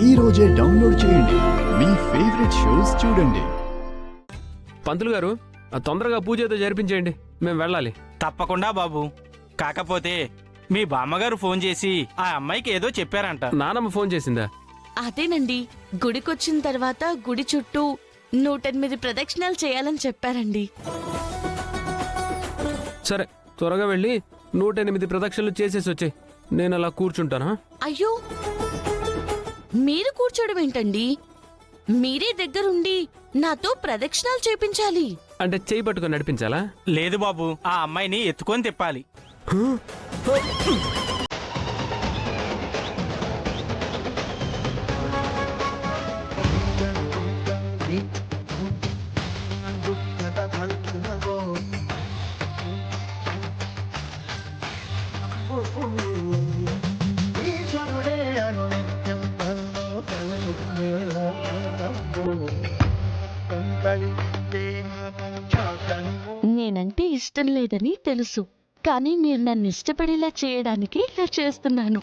ఈ రోజే డౌన్లోడ్ చేయండి. మీ ఫేవరెట్ షోస్ చూడండి. పంతులు గారు తొందరగా పూజ ఏదో జరిపించేయండి, మేము వెళ్ళాలి. తప్పకుండా బాబు. కాకపోతే మీ బామ్మగారు ఫోన్ చేసి ఆ అమ్మాయికి ఏదో చెప్పారంట. నానమ్మ ఫోన్ చేసిందా? అదేనండి, గుడికొచ్చిన తర్వాత గుడి చుట్టూ 108 ప్రదక్షిణాలు చేయాలని చెప్పారండి. సరే, త్వరగా వెళ్ళి 108 ప్రదక్షిణలు చేసేసి వచ్చే. నేను అలా కూర్చుంటానా? అయ్యో, మీరు కూర్చోడం ఏంటండి? మీరే దగ్గరుండి నాతో ప్రదక్షిణాలు చేపించాలి. అంటే చేయి పట్టుకొని నడిపించాలా? లేదు బాబు, ఆ అమ్మాయిని ఎత్తుకొని తిప్పాలి. నేనంటే ఇష్టం లేదని తెలుసు, కానీ మీరు నన్ను ఇష్టపడేలా చేయడానికి ఇలా చేస్తున్నాను.